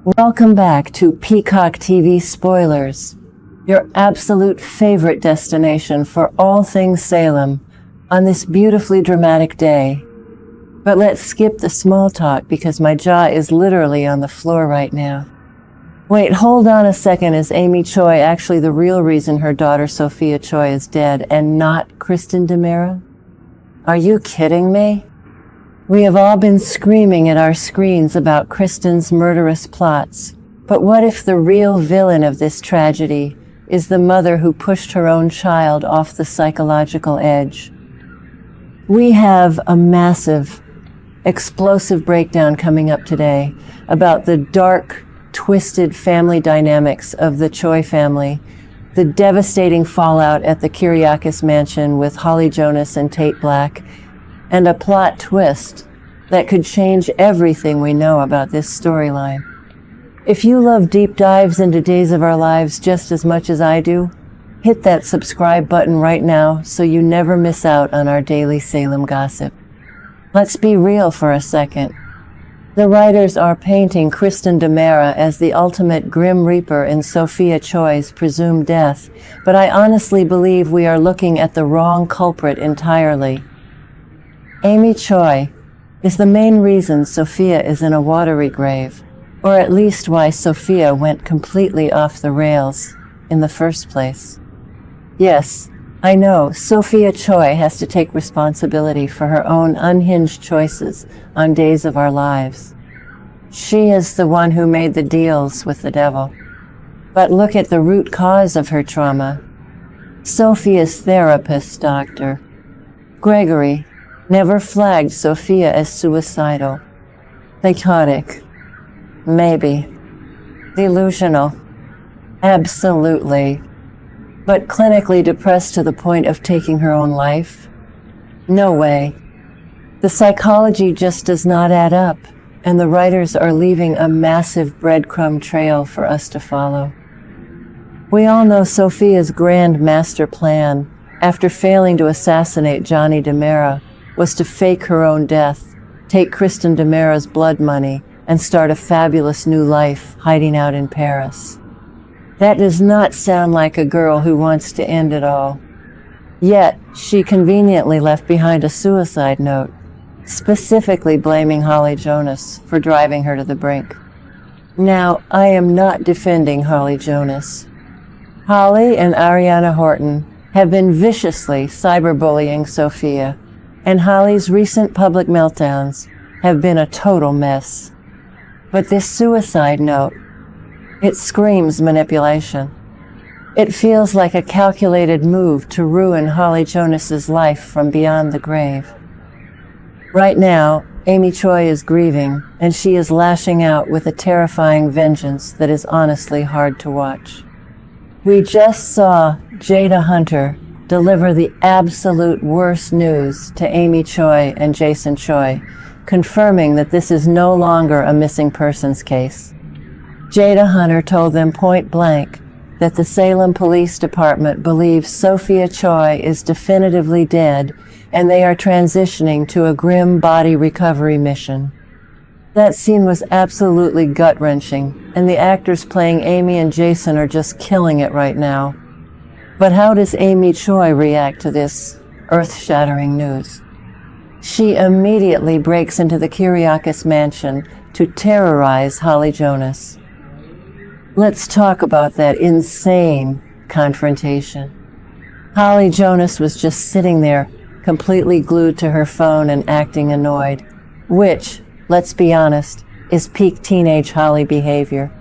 Welcome back to Peacock TV Spoilers, your absolute favorite destination for all things Salem on this beautifully dramatic day. But let's skip the small talk because my jaw is literally on the floor right now. Wait, hold on a second. Is Amy Choi actually the real reason her daughter Sophia Choi is dead and not Kristen DiMera? Are you kidding me? We have all been screaming at our screens about Kristen's murderous plots, but what if the real villain of this tragedy is the mother who pushed her own child off the psychological edge? We have a massive, explosive breakdown coming up today about the dark, twisted family dynamics of the Choi family, the devastating fallout at the Kiriakis mansion with Holly Jonas and Tate Black, and a plot twist that could change everything we know about this storyline. If you love deep dives into Days of Our Lives just as much as I do, hit that subscribe button right now so you never miss out on our daily Salem gossip. Let's be real for a second. The writers are painting Kristen DiMera as the ultimate Grim Reaper in Sophia Choi's presumed death, but I honestly believe we are looking at the wrong culprit entirely. Amy Choi is the main reason Sophia is in a watery grave, or at least why Sophia went completely off the rails in the first place. Yes, I know Sophia Choi has to take responsibility for her own unhinged choices on Days of Our Lives. She is the one who made the deals with the devil. But look at the root cause of her trauma. Sophia's therapist, Dr. Gregory, never flagged Sophia as suicidal. Psychotic. Maybe. Delusional. Absolutely. But clinically depressed to the point of taking her own life? No way. The psychology just does not add up, and the writers are leaving a massive breadcrumb trail for us to follow. We all know Sophia's grand master plan, after failing to assassinate Johnny DiMera, was to fake her own death, take Kristen DiMera's blood money, and start a fabulous new life hiding out in Paris. That does not sound like a girl who wants to end it all. Yet, she conveniently left behind a suicide note, specifically blaming Holly Jonas for driving her to the brink. Now, I am not defending Holly Jonas. Holly and Ariana Horton have been viciously cyberbullying Sophia, and Holly's recent public meltdowns have been a total mess. But this suicide note, it screams manipulation. It feels like a calculated move to ruin Holly Jonas's life from beyond the grave. Right now, Amy Choi is grieving, and she is lashing out with a terrifying vengeance that is honestly hard to watch. We just saw Jada Hunter deliver the absolute worst news to Amy Choi and Jason Choi, confirming that this is no longer a missing persons case. Jada Hunter told them point blank that the Salem Police Department believes Sophia Choi is definitively dead and they are transitioning to a grim body recovery mission. That scene was absolutely gut-wrenching, and the actors playing Amy and Jason are just killing it right now. But how does Amy Choi react to this earth-shattering news? She immediately breaks into the Kiriakis mansion to terrorize Holly Jonas. Let's talk about that insane confrontation. Holly Jonas was just sitting there, completely glued to her phone and acting annoyed, which, let's be honest, is peak teenage Holly behavior.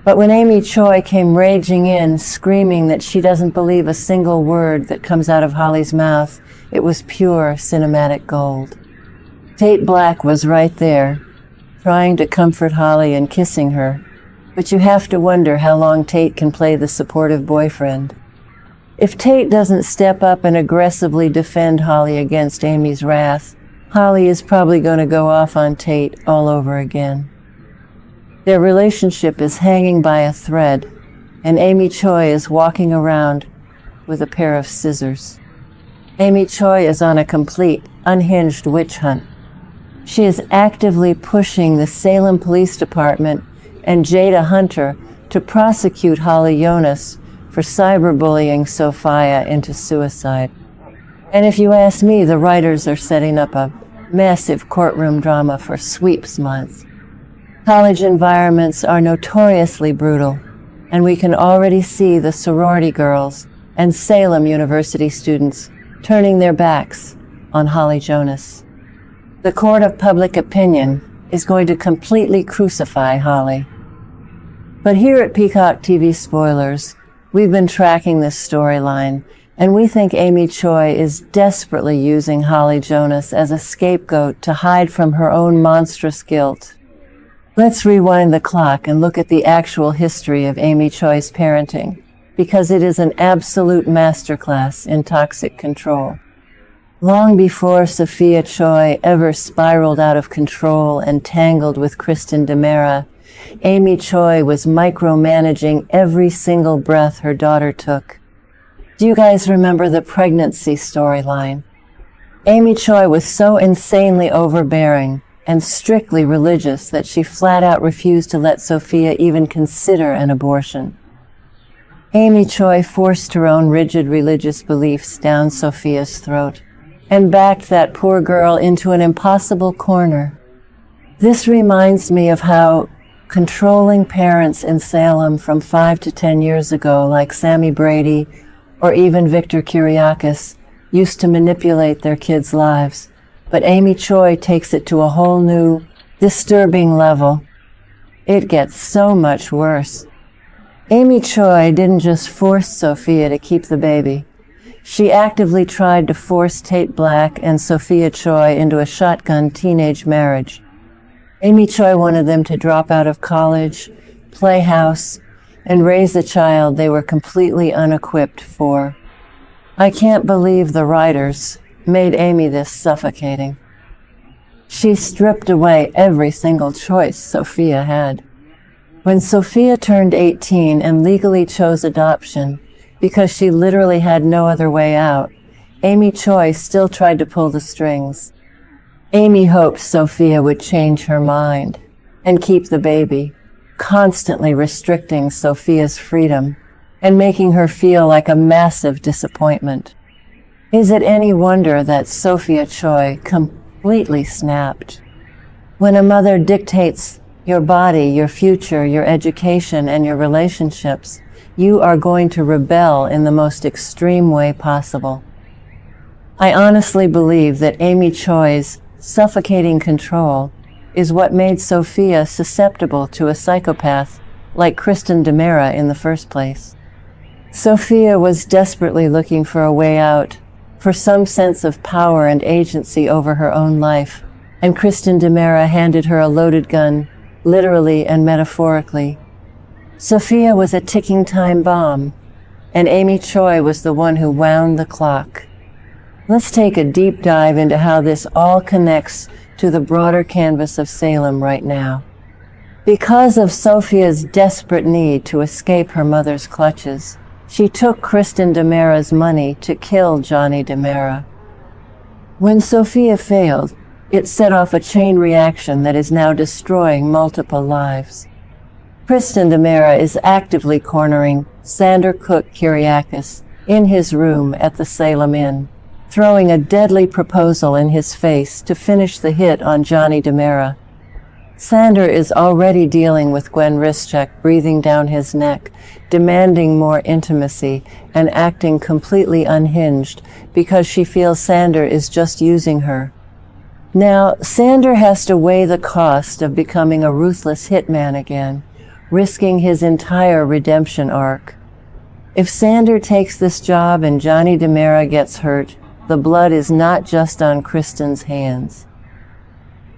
But when Amy Choi came raging in, screaming that she doesn't believe a single word that comes out of Holly's mouth, it was pure cinematic gold. Tate Black was right there, trying to comfort Holly and kissing her, but you have to wonder how long Tate can play the supportive boyfriend. If Tate doesn't step up and aggressively defend Holly against Amy's wrath, Holly is probably going to go off on Tate all over again. Their relationship is hanging by a thread, and Amy Choi is walking around with a pair of scissors. Amy Choi is on a complete, unhinged witch hunt. She is actively pushing the Salem Police Department and Jada Hunter to prosecute Holly Jonas for cyberbullying Sophia into suicide. And if you ask me, the writers are setting up a massive courtroom drama for Sweeps Month. College environments are notoriously brutal, and we can already see the sorority girls and Salem University students turning their backs on Holly Jonas. The court of public opinion is going to completely crucify Holly. But here at Peacock TV Spoilers, we've been tracking this storyline, and we think Amy Choi is desperately using Holly Jonas as a scapegoat to hide from her own monstrous guilt. Let's rewind the clock and look at the actual history of Amy Choi's parenting, because it is an absolute masterclass in toxic control. Long before Sophia Choi ever spiraled out of control and tangled with Kristen DiMera, Amy Choi was micromanaging every single breath her daughter took. Do you guys remember the pregnancy storyline? Amy Choi was so insanely overbearing and strictly religious that she flat out refused to let Sophia even consider an abortion. Amy Choi forced her own rigid religious beliefs down Sophia's throat and backed that poor girl into an impossible corner. This reminds me of how controlling parents in Salem from 5 to 10 years ago, like Sammy Brady or even Victor Kiriakis, used to manipulate their kids' lives. But Amy Choi takes it to a whole new, disturbing level. It gets so much worse. Amy Choi didn't just force Sophia to keep the baby. She actively tried to force Tate Black and Sophia Choi into a shotgun teenage marriage. Amy Choi wanted them to drop out of college, play house, and raise a child they were completely unequipped for. I can't believe the writers made Amy this suffocating. She stripped away every single choice Sophia had. When Sophia turned 18 and legally chose adoption, because she literally had no other way out, Amy Choi still tried to pull the strings. Amy hoped Sophia would change her mind and keep the baby, constantly restricting Sophia's freedom and making her feel like a massive disappointment. Is it any wonder that Sophia Choi completely snapped? When a mother dictates your body, your future, your education, and your relationships, you are going to rebel in the most extreme way possible. I honestly believe that Amy Choi's suffocating control is what made Sophia susceptible to a psychopath like Kristen DiMera in the first place. Sophia was desperately looking for a way out, for some sense of power and agency over her own life, and Kristen DiMera handed her a loaded gun, literally and metaphorically. Sophia was a ticking time bomb, and Amy Choi was the one who wound the clock. Let's take a deep dive into how this all connects to the broader canvas of Salem right now. Because of Sophia's desperate need to escape her mother's clutches, she took Kristen DiMera's money to kill Johnny DiMera. When Sophia failed, it set off a chain reaction that is now destroying multiple lives. Kristen DiMera is actively cornering Sander Cook Kiriakis in his room at the Salem Inn, throwing a deadly proposal in his face to finish the hit on Johnny DiMera. Sander is already dealing with Gwen Rischek breathing down his neck, demanding more intimacy and acting completely unhinged because she feels Sander is just using her. Now, Sander has to weigh the cost of becoming a ruthless hitman again, risking his entire redemption arc. If Sander takes this job and Johnny DiMera gets hurt, the blood is not just on Kristen's hands.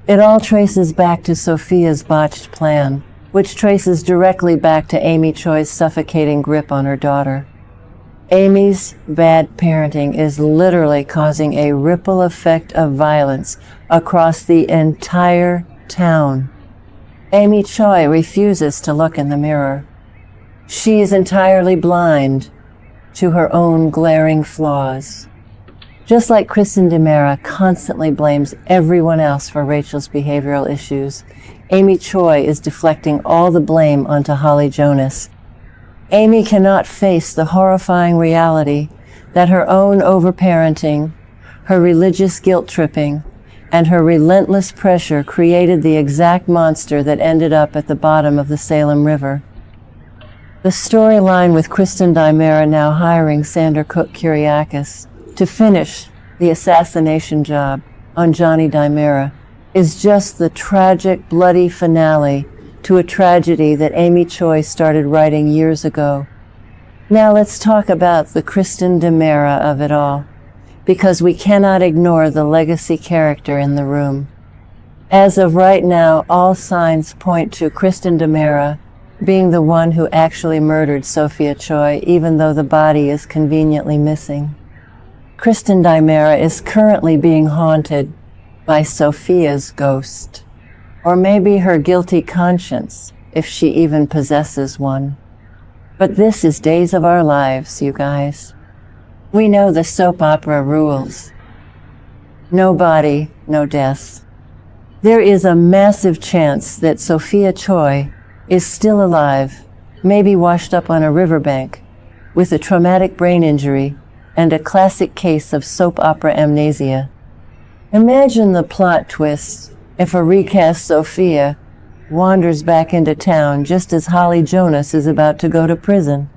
It all traces back to Sophia's botched plan, which traces directly back to Amy Choi's suffocating grip on her daughter. Amy's bad parenting is literally causing a ripple effect of violence across the entire town. Amy Choi refuses to look in the mirror. She is entirely blind to her own glaring flaws. Just like Kristen DiMera constantly blames everyone else for Rachel's behavioral issues, Amy Choi is deflecting all the blame onto Holly Jonas. Amy cannot face the horrifying reality that her own overparenting, her religious guilt-tripping, and her relentless pressure created the exact monster that ended up at the bottom of the Salem River. The storyline with Kristen DiMera now hiring Sandra Cook Kiriakis to finish the assassination job on Johnny DiMera is just the tragic, bloody finale to a tragedy that Amy Choi started writing years ago. Now let's talk about the Kristen DiMera of it all, because we cannot ignore the legacy character in the room. As of right now, all signs point to Kristen DiMera being the one who actually murdered Sophia Choi, even though the body is conveniently missing. Kristen DiMera is currently being haunted by Sophia's ghost, or maybe her guilty conscience, if she even possesses one. But this is Days of Our Lives, you guys. We know the soap opera rules. No body, no death. There is a massive chance that Sophia Choi is still alive, maybe washed up on a riverbank, with a traumatic brain injury and a classic case of soap opera amnesia. Imagine the plot twist if a recast Sophia wanders back into town just as Holly Jonas is about to go to prison.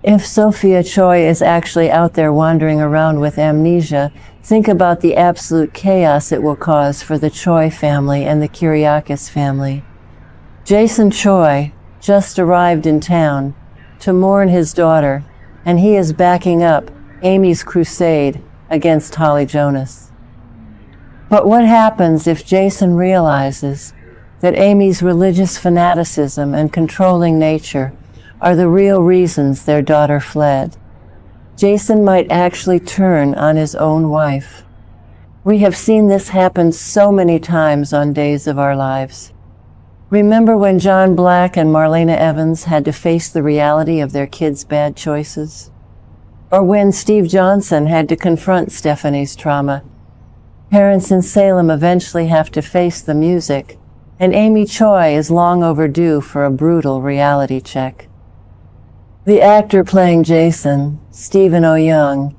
If Sophia Choi is actually out there wandering around with amnesia, think about the absolute chaos it will cause for the Choi family and the Kiriakis family. Jason Choi just arrived in town to mourn his daughter, and he is backing up Amy's crusade against Holly Jonas. But what happens if Jason realizes that Amy's religious fanaticism and controlling nature are the real reasons their daughter fled? Jason might actually turn on his own wife. We have seen this happen so many times on Days of Our Lives. Remember when John Black and Marlena Evans had to face the reality of their kids' bad choices? Or when Steve Johnson had to confront Stephanie's trauma? Parents in Salem eventually have to face the music, and Amy Choi is long overdue for a brutal reality check. The actor playing Jason, Stephen O. Young,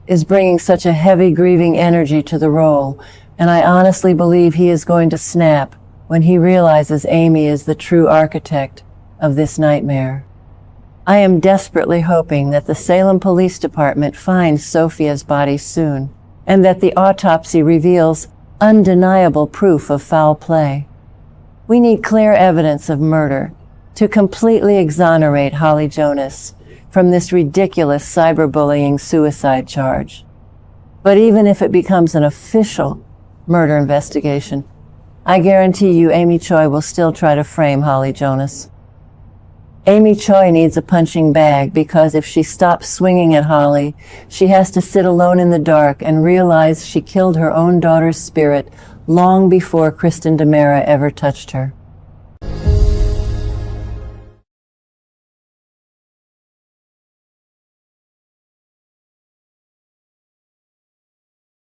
is bringing such a heavy, grieving energy to the role, and I honestly believe he is going to snap when he realizes Amy is the true architect of this nightmare. I am desperately hoping that the Salem Police Department finds Sophia's body soon, and that the autopsy reveals undeniable proof of foul play. We need clear evidence of murder to completely exonerate Holly Jonas from this ridiculous cyberbullying suicide charge. But even if it becomes an official murder investigation, I guarantee you Amy Choi will still try to frame Holly Jonas. Amy Choi needs a punching bag, because if she stops swinging at Holly, she has to sit alone in the dark and realize she killed her own daughter's spirit long before Kristen DiMera ever touched her.